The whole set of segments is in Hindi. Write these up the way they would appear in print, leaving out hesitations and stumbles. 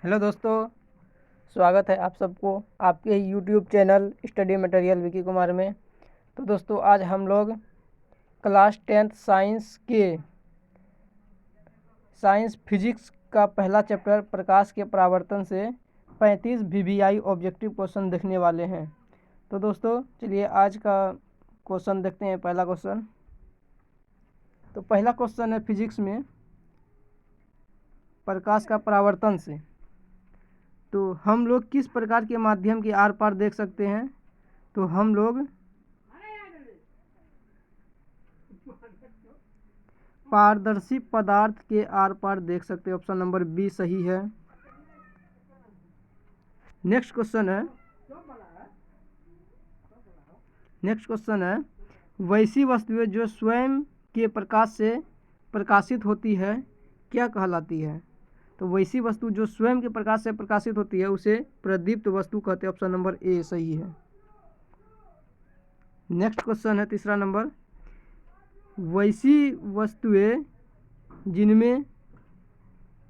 हेलो दोस्तों, स्वागत है आप सबको आपके YouTube channel study material Vicky Kumar में। तो दोस्तों आज हम लोग क्लास 10th साइंस फिजिक्स का पहला चैप्टर प्रकाश के परावर्तन से 35 VVI ऑब्जेक्टिव क्वेश्चन देखने वाले हैं। तो दोस्तों चलिए आज का क्वेश्चन देखते हैं। पहला क्वेश्चन, तो पहला क्वेश्चन है फिजिक्स में प्रकाश का परावर्तन से। तो हम लोग किस प्रकार के माध्यम के आर पार देख सकते हैं? तो हम लोग पारदर्शी पदार्थ के आर पार देख सकते हैं। ऑप्शन नंबर बी सही है। नेक्स्ट क्वेश्चन है वैसी वस्तुएं जो स्वयं के प्रकाश से प्रकाशित होती है क्या कहलाती है? तो वैसी वस्तु जो स्वयं के प्रकाश से प्रकाशित होती है उसे प्रदीप्त वस्तु कहते हैं। ऑप्शन नंबर ए सही है। नेक्स्ट क्वेश्चन है तीसरा नंबर, वैसी वस्तुएं जिनमें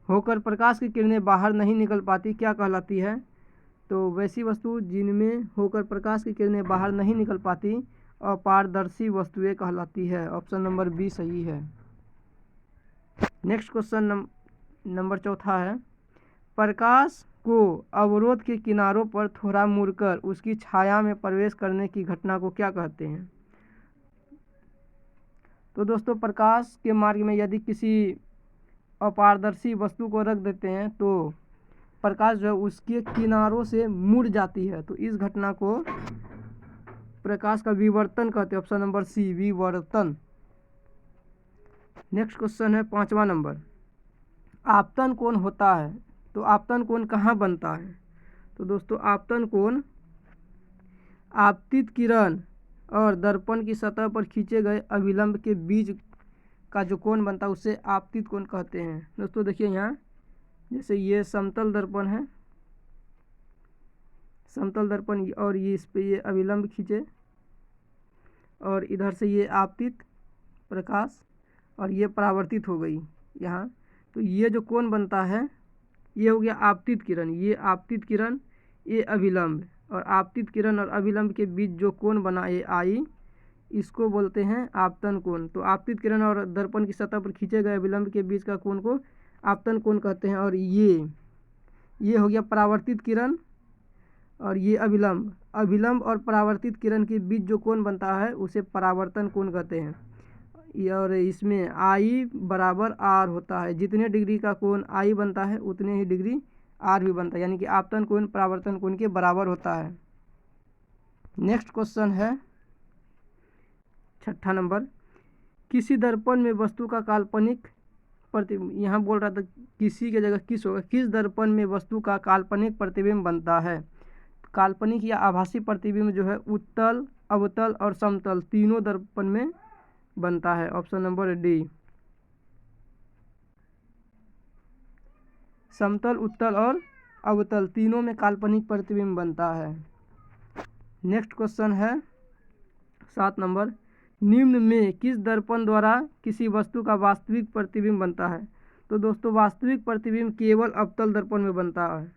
होकर प्रकाश की किरणें बाहर नहीं निकल पाती क्या कहलाती है? तो वैसी वस्तु जिनमें होकर प्रकाश की किरणें बाहर नहीं निकल पाती अपारदर्शी वस्तुएं कहलाती है। ऑप्शन नंबर बी सही है। नेक्स्ट क्वेश्चन नंबर चौथा है, प्रकाश को अवरोध के किनारों पर थोड़ा मुड़कर उसकी छाया में प्रवेश करने की घटना को क्या कहते हैं? तो दोस्तों प्रकाश के मार्ग में यदि किसी अपारदर्शी वस्तु को रख देते हैं तो प्रकाश जो है उसके किनारों से मुड़ जाती है, तो इस घटना को प्रकाश का विवर्तन कहते हैं। ऑप्शन नंबर सी विवर्तन। नेक्स्ट क्वेश्चन है पांचवा नंबर, आपतन कोण होता है तो आपतन कोण कहाँ बनता है? तो दोस्तों आपतन कोण आपतित किरण और दर्पण की सतह पर खींचे गए अभिलंब के बीच का जो कोण बनता है उसे आपतित कोण कहते हैं। दोस्तों देखिए यहाँ जैसे ये समतल दर्पण है, समतल दर्पण और ये इस पे ये अभिलंब खींचे और इधर से ये आपतित प्रकाश और ये परावर्तित हो गई यहाँ, तो ये जो कोण बनता है ये हो गया आपतित किरण, ये आपतित किरण, ये अभिलंब, और आपतित किरण और अभिलंब के बीच जो कोण बना ये आई, इसको बोलते हैं आपतन कोण। तो आपतित किरण और दर्पण की सतह पर खींचे गए अभिलंब के बीच का कोण को आपतन कोण कहते हैं। और ये हो गया परावर्तित किरण और ये अभिलंब और परावर्तित किरण के बीच जो कोण बनता है उसे परावर्तन कोण कहते हैं। और इसमें आई बराबर आर होता है, जितने डिग्री का कोण आई बनता है उतने ही डिग्री आर भी बनता है, यानी कि आपतन कोण परावर्तन कोण के बराबर होता है। नेक्स्ट क्वेश्चन है छठा नंबर, किसी दर्पण में वस्तु का काल्पनिक यहाँ बोल रहा था किसी की जगह किस होगा, किस दर्पण में वस्तु का काल्पनिक प्रतिबिंब बनता है? काल्पनिक या आभासी प्रतिबिंब जो है उत्तल, अवतल और समतल तीनों दर्पण में बनता है। ऑप्शन नंबर डी, समतल, उत्तल और अवतल तीनों में काल्पनिक प्रतिबिंब बनता है। नेक्स्ट क्वेश्चन है 7 नंबर, निम्न में किस दर्पण द्वारा किसी वस्तु का वास्तविक प्रतिबिंब बनता है? तो दोस्तों वास्तविक प्रतिबिंब केवल अवतल दर्पण में बनता है,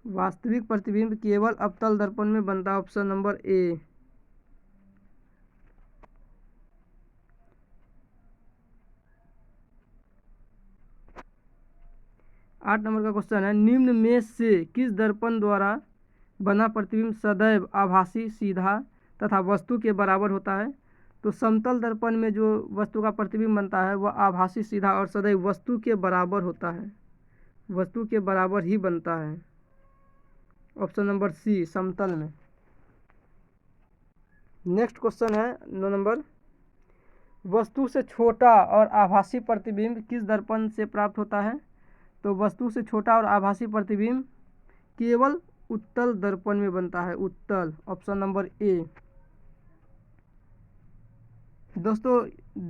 वास्तविक प्रतिबिंब केवल अवतल दर्पण में बनता है। Option number A. 8 नंबर का क्वेश्चन है, निम्न में से किस दर्पण द्वारा बना प्रतिबिंब सदैव आभासी, सीधा तथा वस्तु के बराबर होता है? तो समतल दर्पण में जो वस्तु का प्रतिबिंब बनता है वह आभासी, सीधा और सदैव वस्तु के बराबर होता है, वस्तु के बराबर ही बनता है। ऑप्शन नंबर सी समतल में। नेक्स्ट क्वेश्चन है 9 नंबर, वस्तु से छोटा और आभासी प्रतिबिंब किस दर्पण से प्राप्त होता है? तो वस्तु से छोटा और आभासी प्रतिबिंब केवल उत्तल दर्पण में बनता है, उत्तल। Option number A. दोस्तों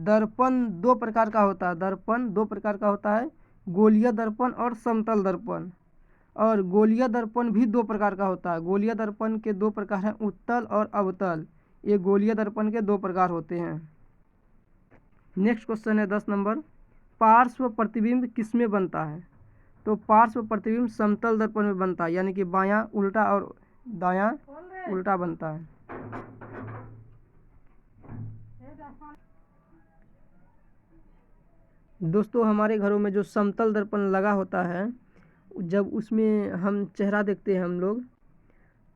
दर्पण दो प्रकार का होता है, दर्पण दो प्रकार का होता है, गोलीय दर्पण और समतल दर्पण। और गोलीय दर्पण भी दो प्रकार का होता है, गोलीय दर्पण के दो प्रकार हैं, उत्तल और अवतल। ये गोलीय दर्पण के दो प्रकार होते हैं। नेक्स्ट क्वेश्चन है 10 नंबर, पार्श्व प्रतिबिंब किसमें बनता है? तो पार्श्व प्रतिबिंब समतल दर्पण में बनता है, यानी कि बायां उल्टा और दायां उल्टा बनता है। दोस्तों हमारे घरों में जो समतल दर्पण लगा होता है, जब उसमें हम चेहरा देखते हैं हम लोग,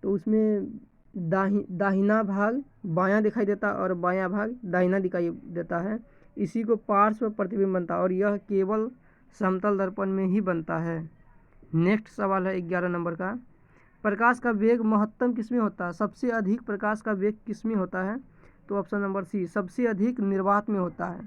तो उसमें दाहिना भाग बायां दिखाई देता है और बायां भाग दाहिना दिखाई देता है। इसी को पार्श्व प्रतिबिंब बनता है और यह केवल समतल दर्पण में ही बनता है। नेक्स्ट सवाल है 11 नंबर का, प्रकाश का वेग महत्तम किसमें होता है? सबसे अधिक प्रकाश का वेग किसमें होता है? तो ऑप्शन नंबर सी, सबसे अधिक निर्वात में होता है।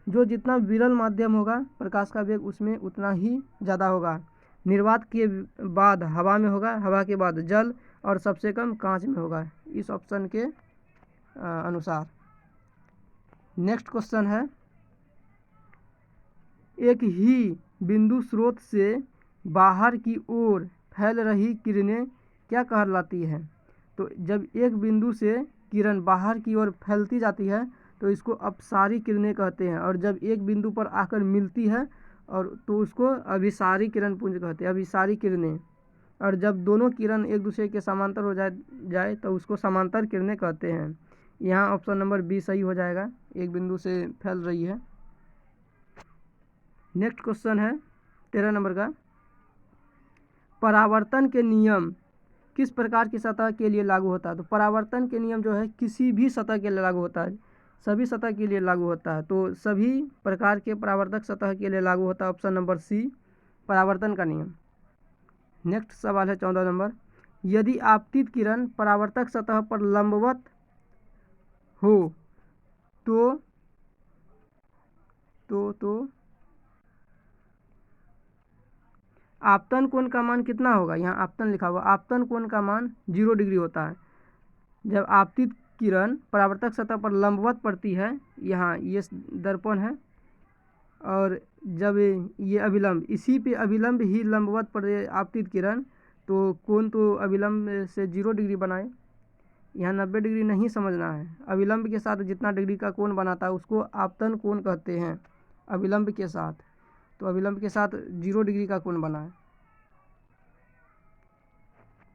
जो जितना विरल माध्यम होगा प्रकाश का वेग उसमें उतना ही ज़्यादा होगा। निर्वात के बाद हवा में होगा, हवा के बाद जल और सबसे कम कांच में होगा, इस ऑप्शन के अनुसार। नेक्स्ट क्वेश्चन है, एक ही बिंदु स्रोत से बाहर की ओर फैल रही किरणें क्या कहलाती हैं? तो जब एक बिंदु से किरण बाहर की ओर फैलती जाती है तो इसको अपसारी किरणें कहते हैं, और जब एक बिंदु पर आकर मिलती है और तो उसको अभिसारी किरण पुंज कहते हैं, अभिसारी किरणें। और जब दोनों किरण एक दूसरे के समांतर हो जाए तो उसको समांतर किरणें कहते हैं। यहाँ ऑप्शन नंबर बी सही हो जाएगा, एक बिंदु से फैल रही है। नेक्स्ट क्वेश्चन है 13 नंबर का, परावर्तन के नियम किस प्रकार की सतह के लिए लागू होता है? तो परावर्तन के नियम जो है किसी भी सतह के लिए लागू होता है, सभी सतह के लिए लागू होता है। तो सभी प्रकार के परावर्तक सतह के लिए लागू होता है, ऑप्शन नंबर सी, परावर्तन का नियम। नेक्स्ट सवाल है 14 नंबर, यदि आपतित किरण परावर्तक सतह पर लंबवत हो तो आपतन कोण का मान कितना होगा? यहाँ आपतन लिखा हुआ, आपतन कोण का मान 0 डिग्री होता है। जब आपतित किरण परावर्तक सतह पर लंबवत पड़ती है, यहाँ ये दर्पण है, और जब ये अभिलंब, इसी पे अभिलंब ही लंबवत पड़े आपतित किरण, तो कोण तो अभिलंब से 0 डिग्री बनाए। यहाँ 90 डिग्री नहीं समझना है, अभिलंब के साथ जितना डिग्री का कोण बनाता है उसको आपतन कोण कहते हैं, अभिलंब के साथ। तो अभिलंब के साथ 0 डिग्री का कोण बना है।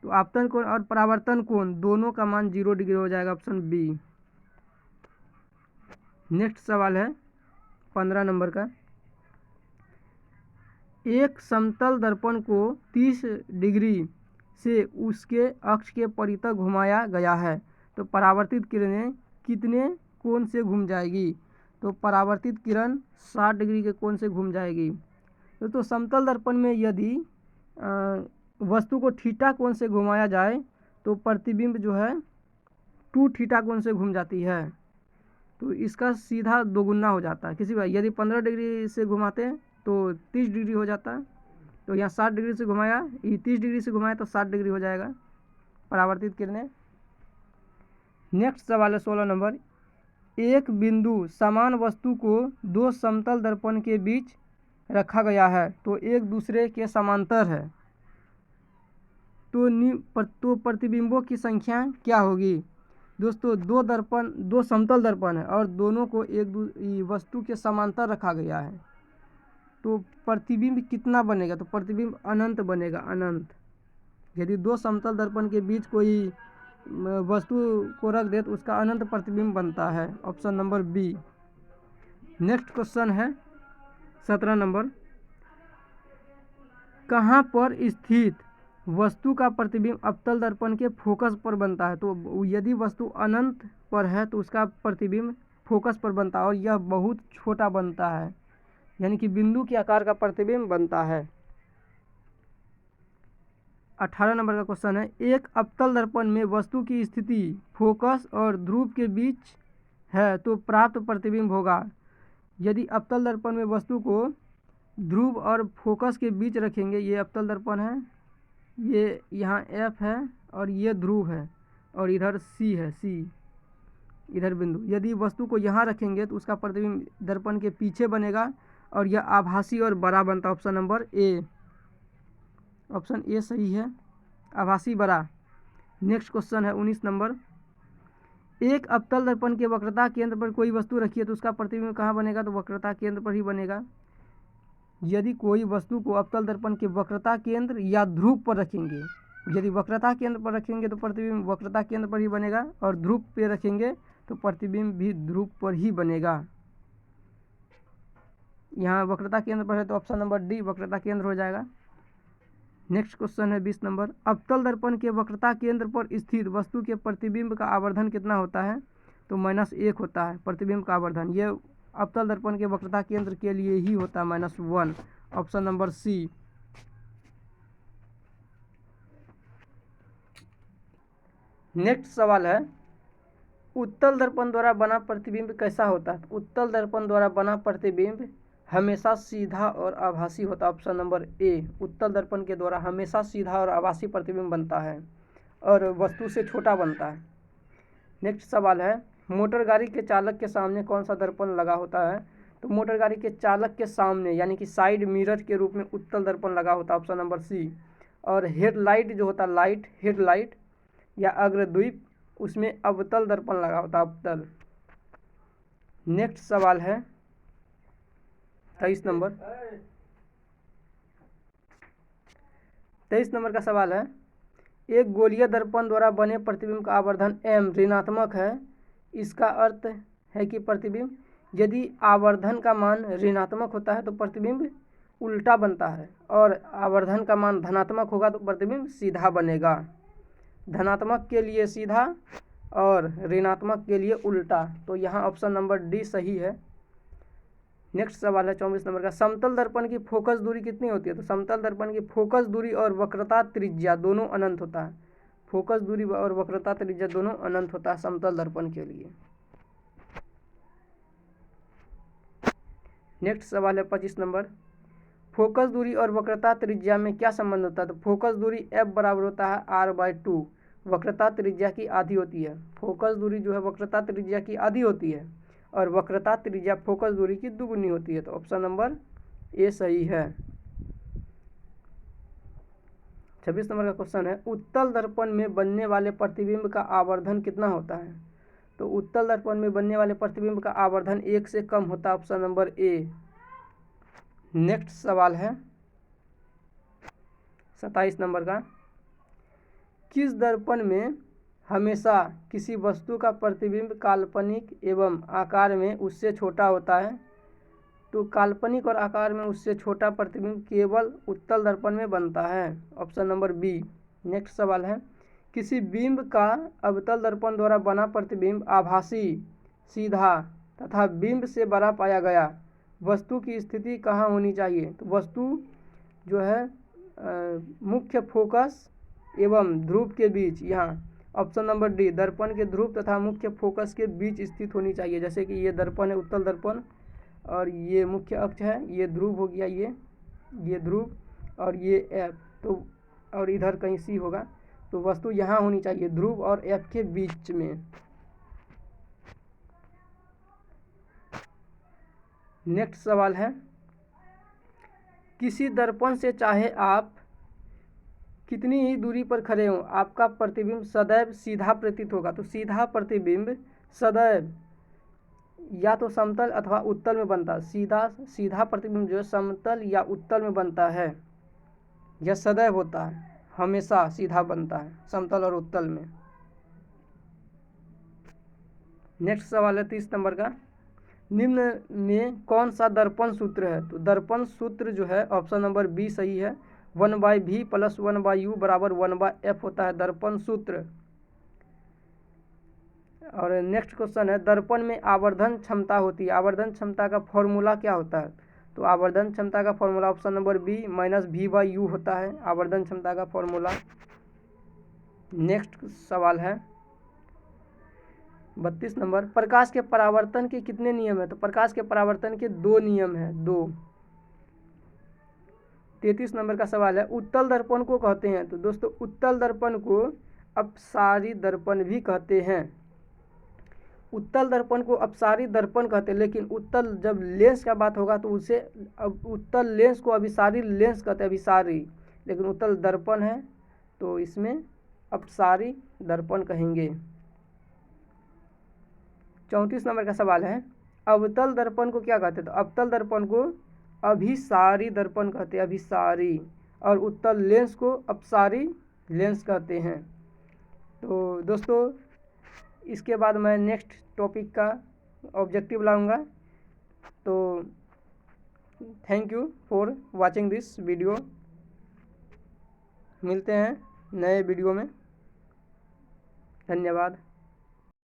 तो आपतन कोण और परावर्तन कोण दोनों का मान 0 डिग्री हो जाएगा, ऑप्शन बी। नेक्स्ट सवाल है 15 नंबर का, एक समतल दर्पण को 30 डिग्री से उसके अक्ष के परितः घुमाया गया है, तो परावर्तित किरणें कितने कोण से घूम जाएगी? तो परावर्तित किरण 60 डिग्री के कोण से घूम जाएगी। तो समतल दर्पण में यदि वस्तु को थीटा कोण से घुमाया जाए तो प्रतिबिंब जो है 2 थीटा कोण से घूम जाती है, तो इसका सीधा दोगुना हो जाता है। किसी बार यदि 15 डिग्री से घुमाते हैं तो 30 डिग्री हो जाता है, तो यहाँ 60 डिग्री से घुमाया, ये 30 डिग्री से घुमाया तो 60 डिग्री हो जाएगा परावर्तित किरणें। नेक्स्ट सवाल है 16 नंबर, एक बिंदु समान वस्तु को 2 समतल दर्पण के बीच रखा गया है, तो एक दूसरे के समांतर है, तो प्रतिबिंबों की संख्या क्या होगी? दोस्तों 2 समतल दर्पण है और दोनों को एक वस्तु के समांतर रखा गया है, तो प्रतिबिंब कितना बनेगा? तो प्रतिबिंब अनंत बनेगा, अनंत। यदि 2 समतल दर्पण के बीच कोई वस्तु को रख दे तो उसका अनंत प्रतिबिंब बनता है, option number B. Next question है 17 नंबर, कहाँ पर स्थित वस्तु का प्रतिबिंब अवतल दर्पण के फोकस पर बनता है? तो यदि वस्तु अनंत पर है तो उसका प्रतिबिंब फोकस पर बनता है और यह बहुत छोटा बनता है, यानी कि बिंदु के आकार का प्रतिबिंब बनता है। 18 नंबर का क्वेश्चन है, एक अवतल दर्पण में वस्तु की स्थिति फोकस और ध्रुव के बीच है तो प्राप्त प्रतिबिंब होगा। यदि अवतल दर्पण में वस्तु को ध्रुव और फोकस के बीच रखेंगे, ये अवतल दर्पण है, ये यहाँ एफ है और ये ध्रुव है और इधर सी है, सी इधर बिंदु। यदि वस्तु को यहाँ रखेंगे तो उसका प्रतिबिंब दर्पण के पीछे बनेगा और यह आभासी और बड़ा बनता है, option number A. Option A सही है, आभासी बड़ा। नेक्स्ट क्वेश्चन है 19 नंबर, एक अवतल दर्पण के वक्रता केंद्र पर कोई वस्तु रखी है तो उसका प्रतिबिंब कहाँ बनेगा? तो वक्रता केंद्र पर ही बनेगा। यदि कोई वस्तु को अवतल दर्पण के वक्रता केंद्र या ध्रुव पर रखेंगे, यदि वक्रता केंद्र पर रखेंगे तो प्रतिबिंब वक्रता केंद्र पर ही बनेगा, और ध्रुव पे रखेंगे तो प्रतिबिंब भी ध्रुव पर ही बनेगा। यहाँ वक्रता केंद्र पर है तो ऑप्शन नंबर डी वक्रता केंद्र हो जाएगा। नेक्स्ट क्वेश्चन है 20 नंबर, अवतल दर्पण के वक्रता केंद्र पर स्थित वस्तु के प्रतिबिंब का आवर्धन कितना होता है? तो -1 होता है प्रतिबिंब का आवर्धन। ये अवतल दर्पण के वक्रता केंद्र के लिए ही होता है, -1, ऑप्शन नंबर सी। नेक्स्ट सवाल है, उत्तल दर्पण द्वारा बना प्रतिबिंब कैसा होता है? उत्तल दर्पण द्वारा बना प्रतिबिंब हमेशा सीधा और आभासी होता है, ऑप्शन नंबर ए। उत्तल दर्पण के द्वारा हमेशा सीधा और आभासी प्रतिबिंब बनता है और वस्तु से छोटा बनता है। नेक्स्ट सवाल है, मोटर गाड़ी के चालक के सामने कौन सा दर्पण लगा होता है? तो मोटर गाड़ी के चालक के सामने यानी कि साइड मिरर के रूप में उत्तल दर्पण लगा होता है, ऑप्शन नंबर सी। और हेडलाइट जो होता है, लाइट हेडलाइट या अग्रद्वीप, उसमें अवतल दर्पण लगा होता है, अवतल। नेक्स्ट सवाल है 23 नंबर। 23 नंबर का सवाल है, एक गोलीय दर्पण द्वारा बने प्रतिबिंब का आवर्धन m ऋणात्मक है, इसका अर्थ है कि प्रतिबिंब, यदि आवर्धन का मान ऋणात्मक होता है तो प्रतिबिंब उल्टा बनता है, और आवर्धन का मान धनात्मक होगा तो प्रतिबिंब सीधा बनेगा। धनात्मक के लिए सीधा और ऋणात्मक के लिए उल्टा, तो यहाँ ऑप्शन नंबर डी सही है। नेक्स्ट सवाल है 24 नंबर का, समतल दर्पण की फोकस दूरी कितनी होती है? तो समतल दर्पण की फोकस दूरी और वक्रता त्रिज्या दोनों अनंत होता है। फोकस दूरी और वक्रता त्रिज्या दोनों अनंत होता है समतल दर्पण के लिए। नेक्स्ट सवाल है 25 नंबर, फोकस दूरी और वक्रता त्रिज्या में क्या संबंध होता है? तो फोकस दूरी f बराबर होता है r/2, वक्रता त्रिज्या की आधी होती है। फोकस दूरी जो है वक्रता त्रिज्या की आधी होती है और वक्रता त्रिज्या फोकस दूरी की दुगुनी होती है, तो ऑप्शन नंबर ए सही है। 26 नंबर का क्वेश्चन है, उत्तल दर्पण में बनने वाले प्रतिबिंब का आवर्धन कितना होता है? तो उत्तल दर्पण में बनने वाले प्रतिबिंब का आवर्धन 1 से कम होता है, ऑप्शन नंबर ए। नेक्स्ट सवाल है 27 नंबर का, किस दर्पण में हमेशा किसी वस्तु का प्रतिबिंब काल्पनिक एवं आकार में उससे छोटा होता है? तो काल्पनिक और आकार में उससे छोटा प्रतिबिंब केवल उत्तल दर्पण में बनता है, ऑप्शन नंबर बी। नेक्स्ट सवाल है, किसी बिंब का अवतल दर्पण द्वारा बना प्रतिबिंब आभासी, सीधा तथा बिंब से बड़ा पाया गया, वस्तु की स्थिति कहाँ होनी चाहिए? तो वस्तु जो है मुख्य फोकस एवं ध्रुव के बीच, यहाँ ऑप्शन नंबर डी, दर्पण के ध्रुव तथा मुख्य फोकस के बीच स्थित होनी चाहिए। जैसे कि ये दर्पण है उत्तल दर्पण और ये मुख्य अक्ष है, ये ध्रुव हो गया, ये ध्रुव और ये एफ, तो और इधर कहीं सी होगा, तो वस्तु यहाँ होनी चाहिए ध्रुव और एफ के बीच में। नेक्स्ट सवाल है, किसी दर्पण से चाहे आप कितनी ही दूरी पर खड़े हों, आपका प्रतिबिंब सदैव सीधा प्रतीत होगा। तो सीधा प्रतिबिंब सदैव या तो समतल अथवा उत्तल में बनता है। सीधा प्रतिबिंब जो है समतल या उत्तल में बनता है, यह सदैव होता है, हमेशा सीधा बनता है समतल और उत्तल में। नेक्स्ट सवाल है 30 नंबर का, निम्न में कौन सा दर्पण सूत्र है? तो दर्पण सूत्र जो है ऑप्शन नंबर बी सही है, 1/v + 1/u = 1/f होता है दर्पण सूत्र। और नेक्स्ट क्वेश्चन है, दर्पण में आवर्धन क्षमता होती है, आवर्धन क्षमता का फॉर्मूला क्या होता है? तो आवर्धन क्षमता का formula option number B -v/u होता है आवर्धन क्षमता का फॉर्मूला। नेक्स्ट सवाल है 32 नंबर, प्रकाश के परावर्तन के कितने नियम है? तो प्रकाश के परावर्तन के 2 नियम है, 2। 33 नंबर का सवाल है, उत्तल दर्पण को कहते हैं? तो दोस्तों उत्तल दर्पण को अपसारी दर्पण भी कहते हैं। उत्तल दर्पण को अपसारी दर्पण कहते हैं, लेकिन उत्तल जब लेंस का बात होगा तो उसे उत्तल लेंस को अभिसारी लेंस कहते हैं, अभिसारी। लेकिन उत्तल दर्पण है तो इसमें अपसारी दर्पण कहेंगे। 34 नंबर का सवाल है, अवतल दर्पण को क्या कहते हैं? तो अवतल दर्पण को अभिसारी दर्पण कहते हैं, अभिसारी। और उत्तल लेंस को अपसारी लेंस कहते हैं। तो दोस्तों इसके बाद मैं नेक्स्ट टॉपिक का ऑब्जेक्टिव लाऊंगा। तो thank you for watching this video. मिलते हैं नए वीडियो में। धन्यवाद।